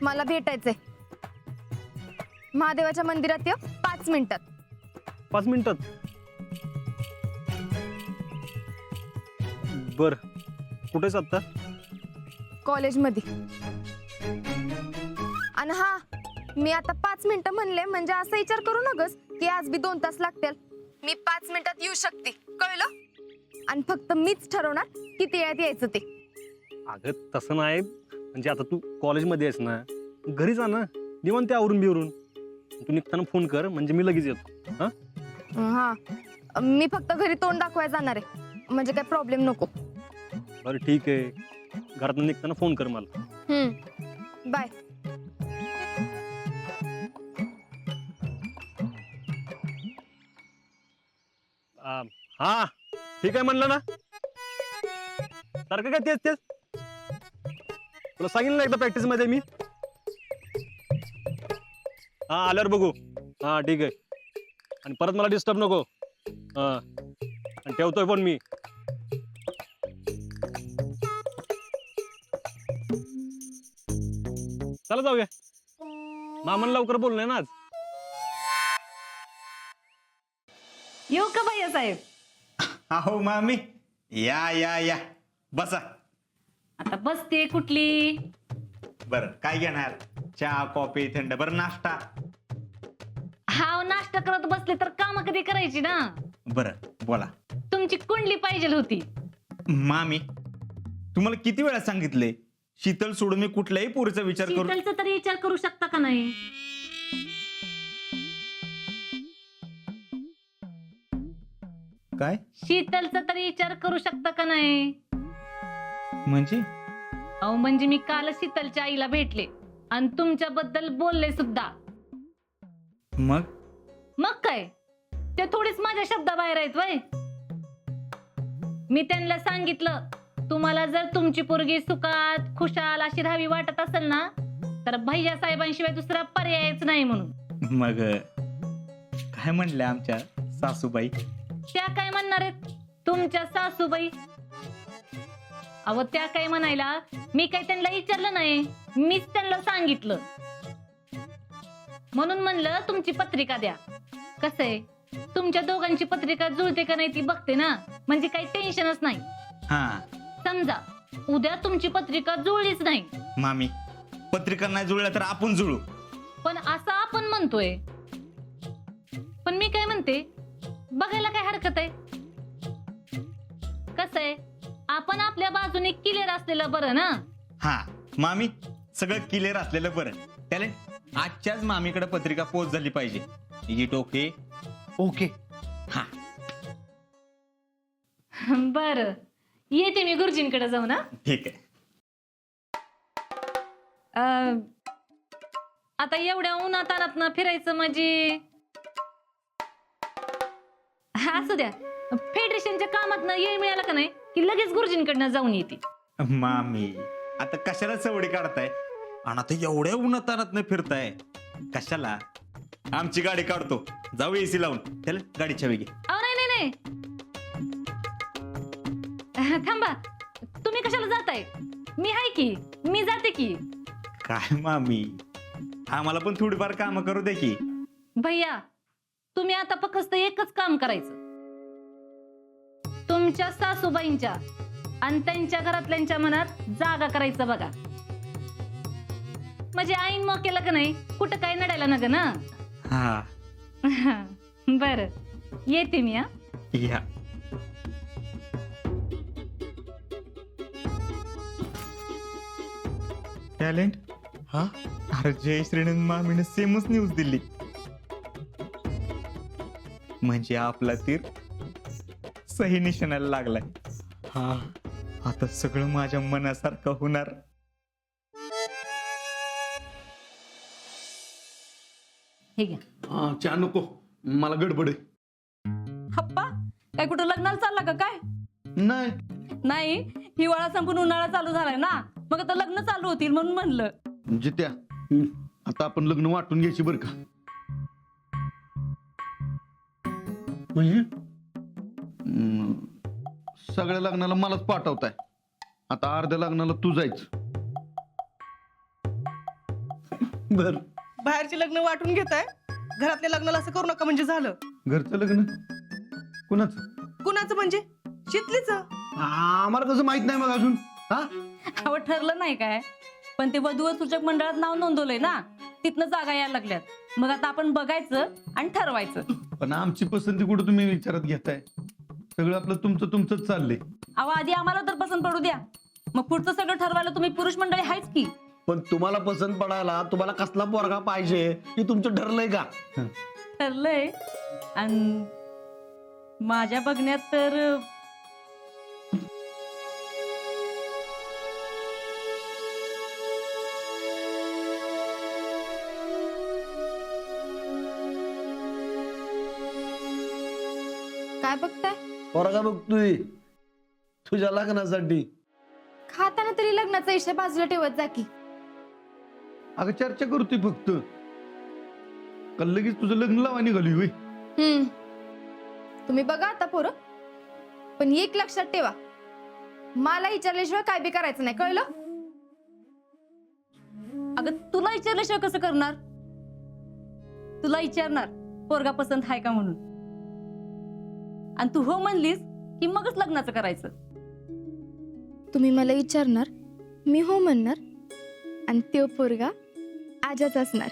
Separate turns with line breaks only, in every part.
मला भेटायचंय. महादेवाच्या मंदिरात ये 5 मिनिटात.
5 मिनिटात? बर, कुठेच आता?
कॉलेजमध्ये. आणि हा, मी आता 5 मिनिटं म्हणले म्हणजे असा विचार करू नकस की आज बी 2 तास लागतील. मी 5 मिनिटात येऊ शकते, कळलं? आणि फक्त मीच ठरवणार किती वेळात यायचं ते.
अगं तसं नाही, म्हणजे आता तू कॉलेजमध्ये आहेस ना, घरी जा ना, निवांत आवरून बिवरून. तू निघताना फोन कर, म्हणजे मी लगेच येतो. हा
हा, मी फक्त घरी तोंड दाखवायला जाणार आहे, म्हणजे काय प्रॉब्लेम नको.
बरं ठीक आहे, घरातून निघताना फोन कर मला.
बाय.
हा ठीक आहे म्हणलं ना, सारखं काय तेच तेच. तुला सांगितलं ना एकदा प्रॅक्टिस मध्ये मी. हा आल्यावर बघू. हा ठीक आहे, आणि परत मला डिस्टर्ब नको. हा, आणि ठेवतोय पण मी. चला जाऊया, मामन लवकर बोललोय ना आज.
येऊ का भैया साहेब?
अहो मामी, या या या, बसा.
आता बसते कुठली?
बर, काय घेणार? चहा, कॉफी, थंड? बरं, नाश्ता?
हाव, नाश्ता करत बसले तर काम कधी करायची ना.
बरं बोला.
तुमची कुंडली पाहिजे होती.
मामी, तुम्हाला किती वेळा सांगितले, शीतल सोडून मी कुठल्याही पोरीचा विचार करू?
शीतलचा तरी विचार करू शकता का नाही?
काय
शीतलचा तरी विचार करू शकता का नाही?
म्हणजे?
अहो म्हणजे मी काल शीतलच्या आईला भेटले आणि तुमच्याबद्दल बोलले सुद्धा.
मग
काय, ते थोडीच माझ्या शब्दाबाहेर आहेत वय. मी त्यांना सांगितलं, तुम्हाला जर तुमची पोरगी सुखात खुशाल अशी राहावी वाटत असेल ना, तर भैया साहेबांशिवाय दुसरा पर्यायच नाही म्हणून.
मग काय म्हणल्या आमच्या सासूबाई?
त्या काय म्हणणार आहेत तुमच्या सासूबाई? अहो त्या काय म्हणायला, मी काही त्यांना विचारलं नाही, मीच त्यांना सांगितलं. म्हणून म्हणलं तुमची पत्रिका द्या. कसं आहे, तुमच्या दोघांची पत्रिका जुळते का नाही ती बघते ना, म्हणजे काही टेन्शनच नाही.
हा,
समजा उद्या तुमची पत्रिका जुळलीच नाही.
मामी, पत्रिका नाही जुळल्या तर आपण जुळू.
पण असं आपण म्हणतोय, पण मी काय म्हणते, बघायला काय हरकत आहे? कसं आहे, आपण आपल्या बाजूने क्लिअर असलेलं बरं ना.
हा मामी, सगळं क्लिअर असलेलं बरं. त्याला आजच्याच मामीकडे पत्रिका पोच झाली पाहिजे. It okay? ओके. हा
बरं, येते मी गुरुजींकडे जाऊ ना.
ठीक आहे.
आता एवढ्या उन्हातानात फिरायचं म्हणजे असू द्या. फेडरेशनच्या कामात येळ मिळाला का नाही की लगेच गुरुजींकडनं जाऊन येते.
मामी, आता कशाला सवडी काढताय? आणि आता एवढ्या उन्हातानात फिरताय कशाला? आमची गाडी काढतो, जाऊ एसी लावून. त्याला गाडीच्या वेगी.
अहो नाही नाही नाही, थांबा. तुम्ही कशाला जाताय? मी आहे की, मी जाते की.
काय मामी, आम्हाला पण थोडीफार काम करू दे की.
भैया, तुम्ही आता फक्त एकच काम करायचं. तुमच्या सासूबाईंच्या आणि त्यांच्या घरातल्यांच्या मनात जागा करायचं बघा. म्हणजे ऐन मोकेला का नाही कुठं काय नडायला नग ना.
हा
बर, येते मी.
या. टॅलेंट? हा, अरे जय श्रीनंद मामीने सेमच न्यूज दिली. म्हणजे आपला तीर सही निशाणाला लागलाय. हा, आता सगळं माझ्या मनासारखं होणार.
हे घ्या.
चहा नको, मला गडबड आहे.
हप्पा, काय कुठं लग्नाला चालला का काय?
नाही,
नाही, हिवाळा संपून उन्हाळा चालू झालाय ना, मग आता लग्न चालू होतील म्हणून म्हणलं.
जित्या, आता आपण लग्न वाटून घ्यायची बरं का? म्हणजे सगळ्या लग्नाला मलाच पाठवताय, आता अर्ध्या लग्नाला तू जायचं. बर
बाहेरचे लग्न वाटून घेताय, घरातल्या लग्नाला असं करू नका म्हणजे झालं.
घरचं लग्न कुणाचं?
कुणाचं म्हणजे? शितलीचं.
आम्हाला कसं माहित नाही मग अजून? हा
अहो ठरलं नाही काय, पण ते वधू व सूचक मंडळात नाव नोंदवलंय ना, तिथनं जागा यायला लागल्यात. मग आता आपण बघायचं आणि ठरवायचं.
पण आमची पसंती कुठं तुम्ही विचारात घेताय? सगळं आपलं तुमचंच चाललंय.
अहो आधी आम्हाला तर पसंत पडू द्या, मग पुढचं सगळं ठरवायला तुम्ही पुरुष मंडळी आहेच की.
पण तुम्हाला पसंत पडायला तुम्हाला कसला पोरगा पाहिजे हे तुमचं ठरलंय का?
ठरलंय. आणि माझ्या बघण्यात तर
काय बघताय?
पोरगा बघतोय तुझ्या लग्नासाठी.
खाताना तरी लग्नाचा इशा बाजूला ठेवत जा की.
अगं चर्चा करतोय फक्त. काल लगेच तुझं लग्न लावा निघाली होय.
तुम्ही बघा आता पोरं, पण एक लक्षात ठेवा, मला विचारल्याशिवाय काय बी करायचं नाही, कळलं?
अगं तुला विचारल्याशिवाय कसं करणार? तुला विचारणार पोरगा पसंत आहे का म्हणून, आणि तू हो म्हणलीस की मगच लग्नाचं करायचं.
तुम्ही मला विचारणार, मी हो म्हणणार, आणि तो पोरगा आजाच असणार.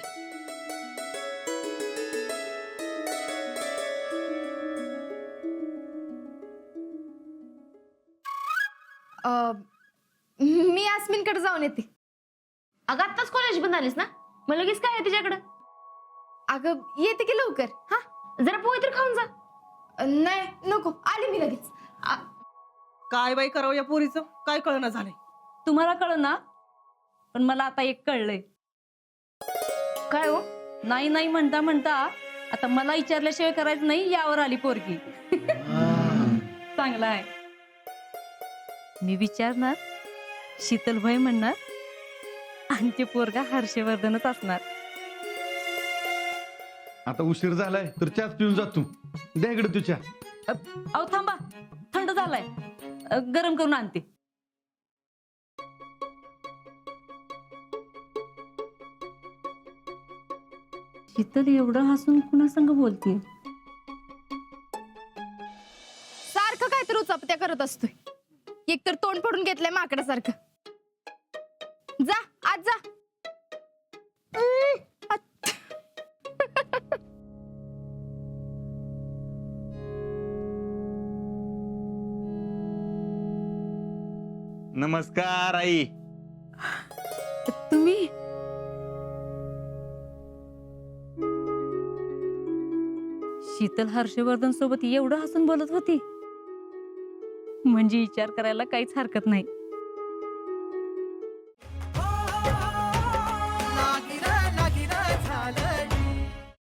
मी यास्मिनकडे जाऊन येते.
अगं आत्ताच कॉलेज बंद आलीस ना, मग लगेच काय आहे तिच्याकडं?
अगं येते की लवकर. हा
जरा पोहे तर खाऊन जा.
नाही नको, आले मी लगेच.
काय बाई करावं या पोरीचं, काय कळना झालंय.
तुम्हाला कळ ना, पण मला आता एक कळलंय.
काय हो?
नाही नाही म्हणता म्हणता आता मला विचारल्याशिवाय करायचं नाही यावर आली पोरगी. चांगला आहे. मी विचारणार, शीतल भाई म्हणणार, आणि ते पोरगा हर्षवर्धनच असणार.
आता उशीर झालाय तर चहाच पिऊन जातो. द्या इकडे तुझ्या.
अहो थांबा, थंड झालाय, गरम करून आणते. शीतल एवढं हसून कुणा संग बोलते?
सारखं काहीतरी उचापत्या करत असतोय. एकतर तोंड फोडून घेतलंय माकडासारखं. जा आज जा.
नमस्कार आई.
तुम्ही शीतल हर्षवर्धन सोबत एवढं हसून बोलत होती म्हणजे विचार करायला काहीच हरकत नाही.